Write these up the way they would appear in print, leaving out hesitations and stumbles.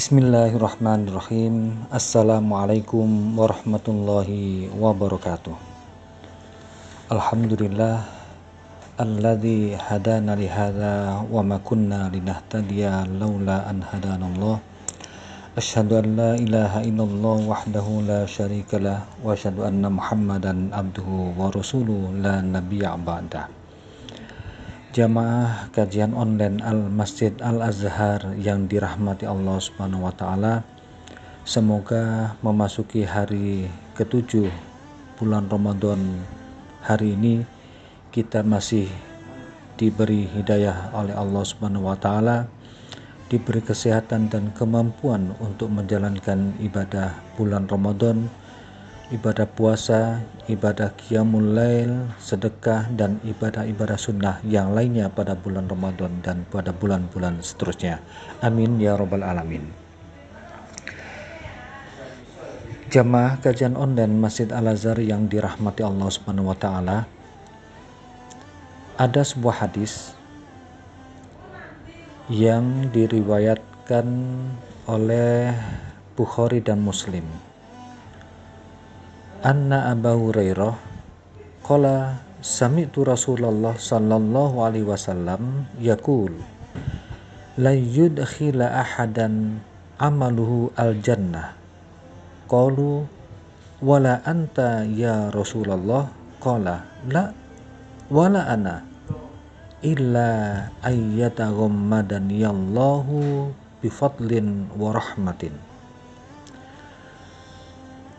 Bismillahirrahmanirrahim. Assalamualaikum warahmatullahi wabarakatuh. Alhamdulillah alladzi hadana li hadza wa ma kunna linahtadiya laula an hadanallah. Asyhadu an la ilaha illallah wahdahu la syarikalah wa asyhadu anna Muhammadan abduhu wa rasuluhu la nabiyya ba'dah. Jamaah kajian online Al-Masjid Al-Azhar yang dirahmati Allah Subhanahu wa taala, semoga memasuki hari ke-7 bulan Ramadan hari ini kita masih diberi hidayah oleh Allah Subhanahu wa taala, diberi kesehatan dan kemampuan untuk menjalankan ibadah bulan Ramadan, ibadah puasa, ibadah qiyamul lail, sedekah, dan ibadah-ibadah sunnah yang lainnya pada bulan Ramadan dan pada bulan-bulan seterusnya. Amin ya rabbal alamin. Jamaah kajian online Masjid Al-Azhar yang dirahmati Allah Subhanahu wa taala, ada sebuah hadis yang diriwayatkan oleh Bukhari dan Muslim. Anna Abu Hurairah qala sami'tu Rasulullah sallallahu alaihi wasallam yaqul la yudkhila ahadan amaluhu al-jannah. Qalu wala anta ya Rasulullah, qala la wala ana illa ayyataghammadani Allahu bifadlin wa rahmatin.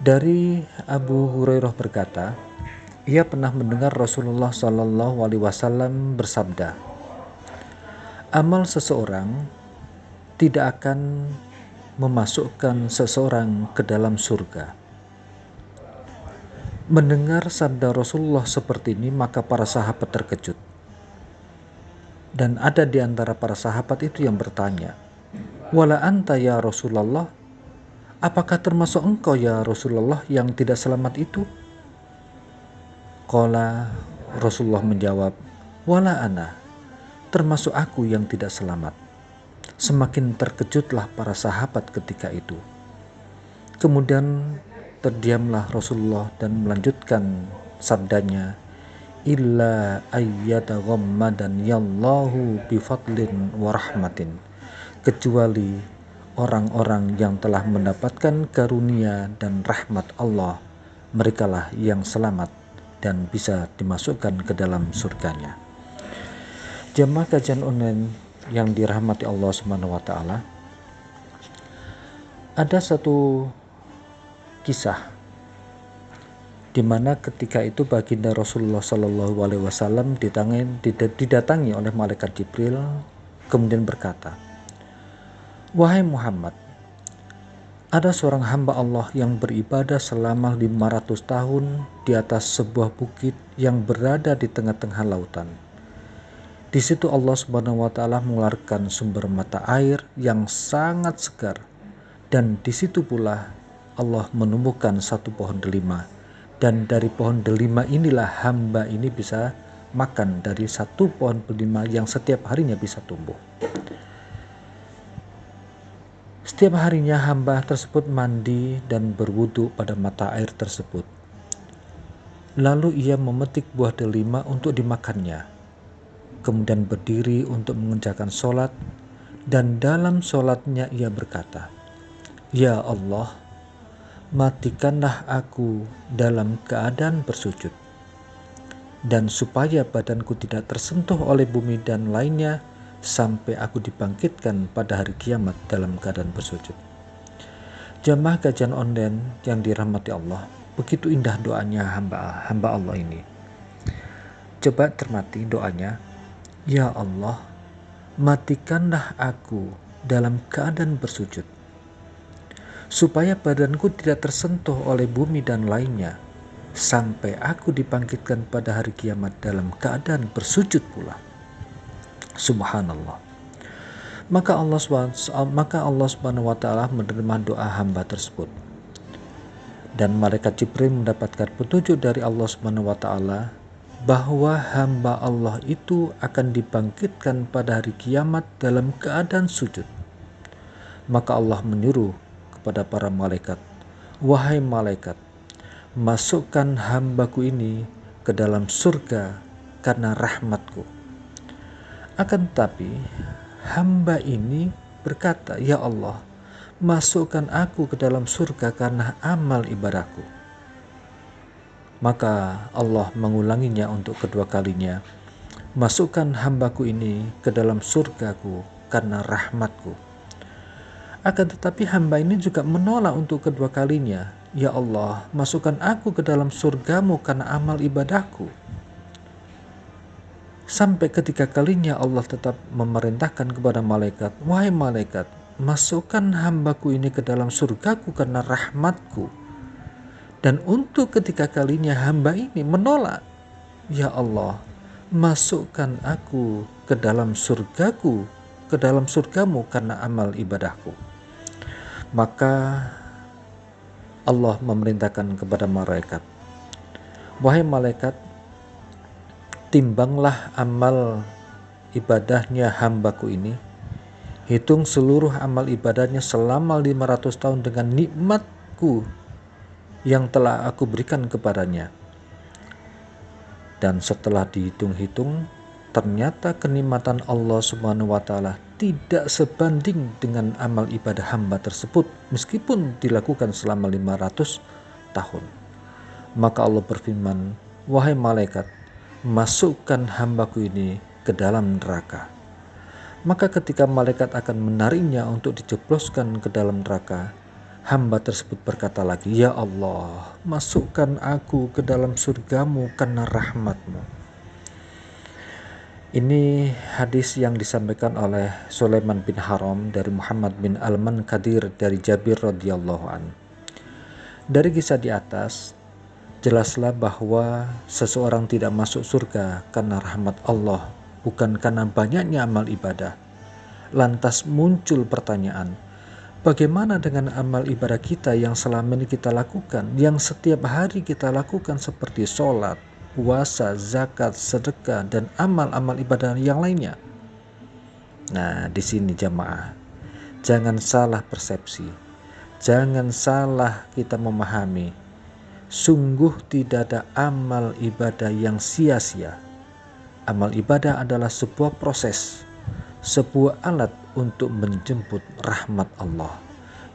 Dari Abu Hurairah berkata, ia pernah mendengar Rasulullah Shallallahu Alaihi Wasallam bersabda, amal seseorang tidak akan memasukkan seseorang ke dalam surga. Mendengar sabda Rasulullah seperti ini, maka para sahabat terkejut. Dan ada di antara para sahabat itu yang bertanya, wala anta ya Rasulullah, apakah termasuk engkau ya Rasulullah yang tidak selamat itu? Qala, Rasulullah menjawab, wala ana, termasuk aku yang tidak selamat. Semakin terkejutlah para sahabat ketika itu. Kemudian terdiamlah Rasulullah dan melanjutkan sabdanya, illa ayyataghammadan yallahu bifadlin wa rahmatin, kecuali orang-orang yang telah mendapatkan karunia dan rahmat Allah, merekalah yang selamat dan bisa dimasukkan ke dalam surganya. Jamaah kajian online yang dirahmati Allah Subhanahu wa taala, ada satu kisah di mana ketika itu baginda Rasulullah Shallallahu Alaihi Wasallam didatangi oleh malaikat Jibril, kemudian berkata, wahai Muhammad, ada seorang hamba Allah yang beribadah selama 500 tahun di atas sebuah bukit yang berada di tengah-tengah lautan. Di situ Allah Subhanahu wa taala mengeluarkan sumber mata air yang sangat segar, dan di situ pula Allah menumbuhkan satu pohon delima, dan dari pohon delima inilah hamba ini bisa makan dari satu pohon delima yang setiap harinya bisa tumbuh. Setiap harinya hamba tersebut mandi dan berwudu pada mata air tersebut. Lalu ia memetik buah delima untuk dimakannya. Kemudian berdiri untuk mengerjakan sholat, dan dalam sholatnya ia berkata, ya Allah, matikanlah aku dalam keadaan bersujud, dan supaya badanku tidak tersentuh oleh bumi dan lainnya, sampai aku dibangkitkan pada hari kiamat dalam keadaan bersujud. Jamaah kajian online yang dirahmati Allah, begitu indah doanya hamba Allah ini. Coba cermati doanya, ya Allah, matikanlah aku dalam keadaan bersujud, supaya badanku tidak tersentuh oleh bumi dan lainnya, sampai aku dibangkitkan pada hari kiamat dalam keadaan bersujud pula. Subhanallah. Maka Allah Subhanahu wa taala menerima doa hamba tersebut. Dan malaikat Jibril mendapatkan petunjuk dari Allah Subhanahu wa taala bahwa hamba Allah itu akan dibangkitkan pada hari kiamat dalam keadaan sujud. Maka Allah menyuruh kepada para malaikat, "Wahai malaikat, masukkan hambaku ini ke dalam surga karena rahmatku." Akan tetapi hamba ini berkata, "Ya Allah, masukkan aku ke dalam surga karena amal ibadahku." Maka Allah mengulanginya untuk kedua kalinya, "Masukkan hambaku ini ke dalam surgaku karena rahmatku." Akan tetapi hamba ini juga menolak untuk kedua kalinya, "Ya Allah, masukkan aku ke dalam surgamu karena amal ibadahku." Sampai ketiga kalinya Allah tetap memerintahkan kepada malaikat, "Wahai malaikat, masukkan hambaku ini ke dalam surgaku karena rahmatku." Dan untuk ketiga kalinya hamba ini menolak, "Ya Allah, masukkan aku ke dalam surgaku, ke dalam surgamu karena amal ibadahku." Maka Allah memerintahkan kepada malaikat, "Wahai malaikat, timbanglah amal ibadahnya hambaku ini, hitung seluruh amal ibadahnya selama 500 tahun dengan nikmatku yang telah aku berikan kepadanya." Dan setelah dihitung-hitung, ternyata kenikmatan Allah Subhanahu wa Ta'ala tidak sebanding dengan amal ibadah hamba tersebut meskipun dilakukan selama 500 tahun. Maka Allah berfirman, "Wahai malaikat, masukkan hambaku ini ke dalam neraka." Maka ketika malaikat akan menariknya untuk dijebloskan ke dalam neraka, hamba tersebut berkata lagi, "Ya Allah, masukkan aku ke dalam surgamu karena rahmatmu." Ini hadis yang disampaikan oleh Sulaiman bin Haram dari Muhammad bin Al-Munkadir dari Jabir radhiyallahu an. Dari kisah di atas, jelaslah bahwa seseorang tidak masuk surga karena rahmat Allah, bukan karena banyaknya amal ibadah. Lantas muncul pertanyaan, bagaimana dengan amal ibadah kita yang selama ini kita lakukan, yang setiap hari kita lakukan seperti sholat, puasa, zakat, sedekah, dan amal-amal ibadah yang lainnya? Nah, di sini jamaah, jangan salah persepsi, jangan salah kita memahami. Sungguh tidak ada amal ibadah yang sia-sia. Amal ibadah adalah sebuah proses, sebuah alat untuk menjemput rahmat Allah.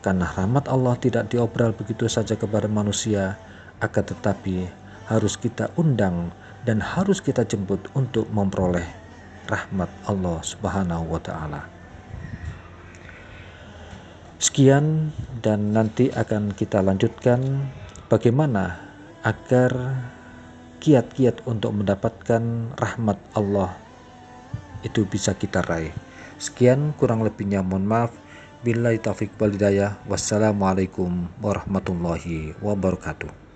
Karena rahmat Allah tidak diobral begitu saja kepada manusia, akan tetapi harus kita undang dan harus kita jemput untuk memperoleh rahmat Allah Subhanahu wa Ta'ala. Sekian, dan nanti akan kita lanjutkan bagaimana agar kiat-kiat untuk mendapatkan rahmat Allah itu bisa kita raih. Sekian, kurang lebihnya mohon maaf. Billahi taufiq wal hidayah. Wassalamualaikum warahmatullahi wabarakatuh.